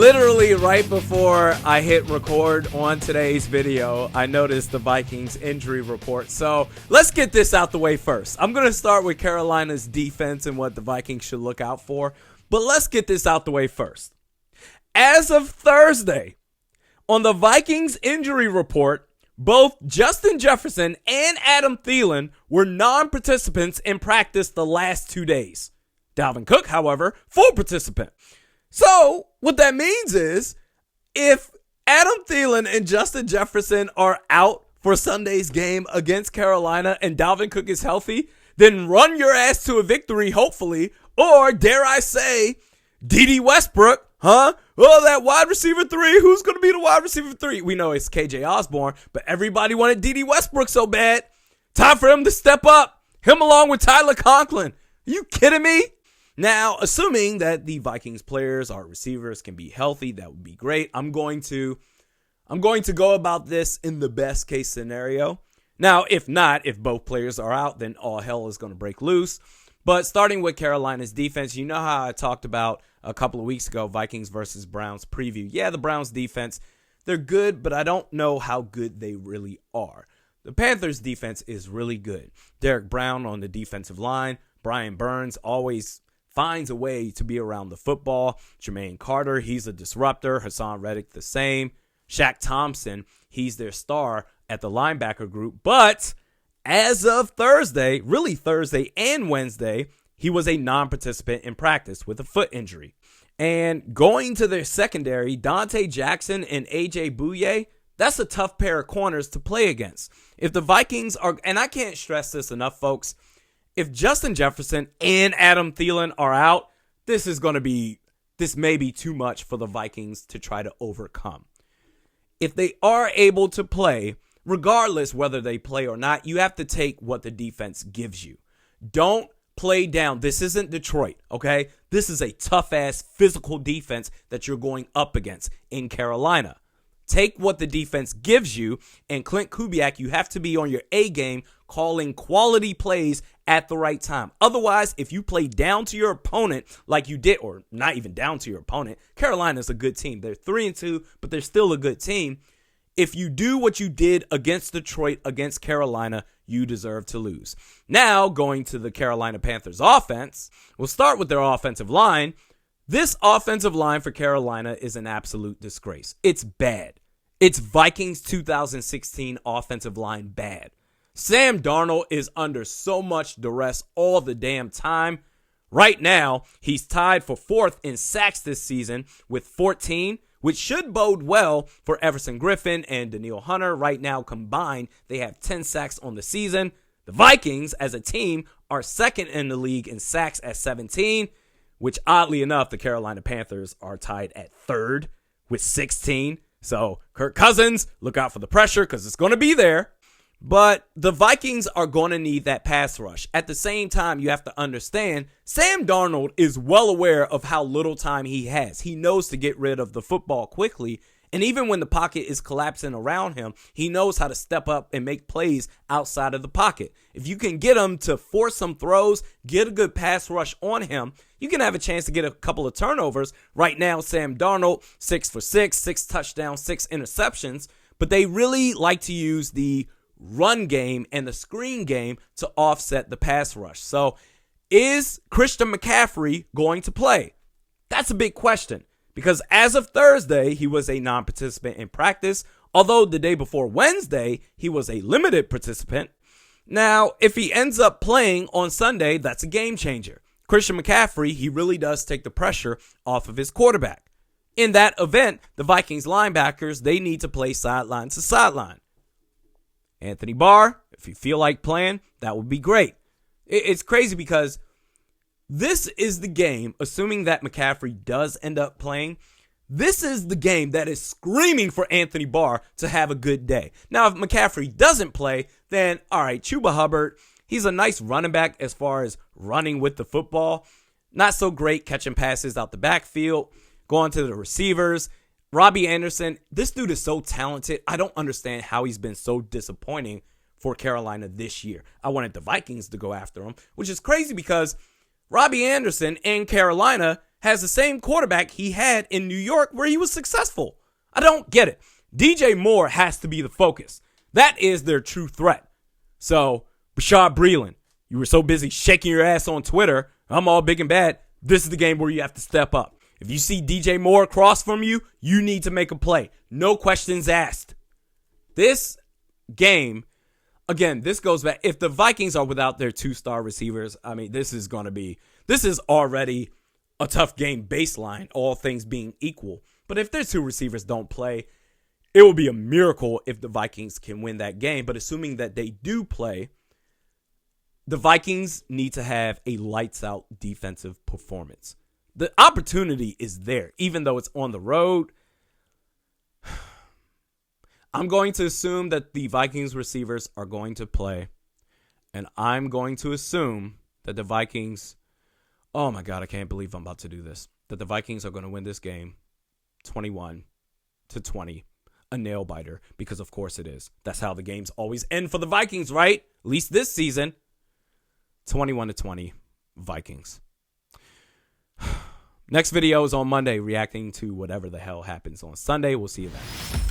Literally right before I hit record on today's video, I noticed the Vikings injury report. So let's get this out the way first. I'm going to start with Carolina's defense and what the Vikings should look out for. But let's get this out the way first. As of Thursday, on the Vikings injury report, both Justin Jefferson and Adam Thielen were non-participants in practice the last 2 days. Dalvin Cook, however, full participant. So what that means is if Adam Thielen and Justin Jefferson are out for Sunday's game against Carolina and Dalvin Cook is healthy, then run your ass to a victory, hopefully. Or dare I say, D.D. Westbrook, huh? Oh, that wide receiver 3. Who's going to be the wide receiver 3? We know it's KJ Osborne, but everybody wanted D.D. Westbrook so bad. Time for him to step up. Him along with Tyler Conklin. Are you kidding me? Now, assuming that the Vikings players, our receivers, can be healthy, that would be great. I'm going to go about this in the best case scenario. Now, if not, if both players are out, then all hell is going to break loose. But starting with Carolina's defense, you know how I talked about a couple of weeks ago, Vikings versus Browns preview. Yeah, the Browns defense, they're good, but I don't know how good they really are. The Panthers defense is really good. Derek Brown on the defensive line. Brian Burns always finds a way to be around the football. Jermaine Carter, he's a disruptor. Hassan Reddick, the same. Shaq Thompson, he's their star at the linebacker group. But as of Thursday, really Thursday and Wednesday, he was a non-participant in practice with a foot injury. And going to their secondary, Dante Jackson and A.J. Bouye, that's a tough pair of corners to play against. If the Vikings are, and I can't stress this enough, folks, if Justin Jefferson and Adam Thielen are out, this may be too much for the Vikings to try to overcome. If they are able to play, regardless whether they play or not, you have to take what the defense gives you. Don't play down. This isn't Detroit, okay? This is a tough-ass physical defense that you're going up against in Carolina. Take what the defense gives you, and Clint Kubiak, you have to be on your A game calling quality plays at the right time. Otherwise, if you play down to your opponent like you did, or not even down to your opponent, Carolina's a good team. They're 3-2, but they're still a good team. If you do what you did against Detroit, against Carolina, you deserve to lose. Now, going to the Carolina Panthers offense, we'll start with their offensive line. This offensive line for Carolina is an absolute disgrace. It's bad. It's Vikings 2016 offensive line bad. Sam Darnold is under so much duress all the damn time. Right now, he's tied for 4th in sacks this season with 14, which should bode well for Everson Griffin and Danielle Hunter. Right now, combined, they have 10 sacks on the season. The Vikings, as a team, are 2nd in the league in sacks at 17, which oddly enough, the Carolina Panthers are tied at 3rd with 16. So Kirk Cousins, look out for the pressure because it's going to be there. But the Vikings are going to need that pass rush. At the same time, you have to understand, Sam Darnold is well aware of how little time he has. He knows to get rid of the football quickly. And even when the pocket is collapsing around him, he knows how to step up and make plays outside of the pocket. If you can get him to force some throws, get a good pass rush on him, you can have a chance to get a couple of turnovers. Right now, Sam Darnold, 6 for 6, 6 touchdowns, 6 interceptions. But they really like to use the run game and the screen game to offset the pass rush. So is Christian McCaffrey going to play? That's a big question because as of Thursday, he was a non-participant in practice, although the day before Wednesday, he was a limited participant. Now, if he ends up playing on Sunday, that's a game changer. Christian McCaffrey, he really does take the pressure off of his quarterback. In that event, the Vikings linebackers, they need to play sideline to sideline. Anthony Barr, if you feel like playing, that would be great. It's crazy because this is the game, assuming that McCaffrey does end up playing, this is the game that is screaming for Anthony Barr to have a good day. Now, if McCaffrey doesn't play, then, all right, Chuba Hubbard, he's a nice running back as far as running with the football. Not so great catching passes out the backfield, going to the receivers. Robbie Anderson, this dude is so talented. I don't understand how he's been so disappointing for Carolina this year. I wanted the Vikings to go after him, which is crazy because Robbie Anderson and Carolina has the same quarterback he had in New York where he was successful. I don't get it. DJ Moore has to be the focus. That is their true threat. So, Bashaud Breeland, you were so busy shaking your ass on Twitter, I'm all big and bad. This is the game where you have to step up. If you see DJ Moore across from you, you need to make a play. No questions asked. This game, again, this goes back. If the Vikings are without their 2-star receivers, I mean, this is already a tough game baseline, all things being equal. But if their 2 receivers don't play, it will be a miracle if the Vikings can win that game. But assuming that they do play, the Vikings need to have a lights-out defensive performance. The opportunity is there, even though it's on the road. I'm going to assume that the Vikings receivers are going to play. And I'm going to assume that the Vikings, oh my God, I can't believe I'm about to do this, that the Vikings are going to win this game 21-20. A nail biter, because of course it is. That's how the games always end for the Vikings, right? At least this season. 21-20 Vikings. Next video is on Monday, reacting to whatever the hell happens on Sunday. We'll see you then.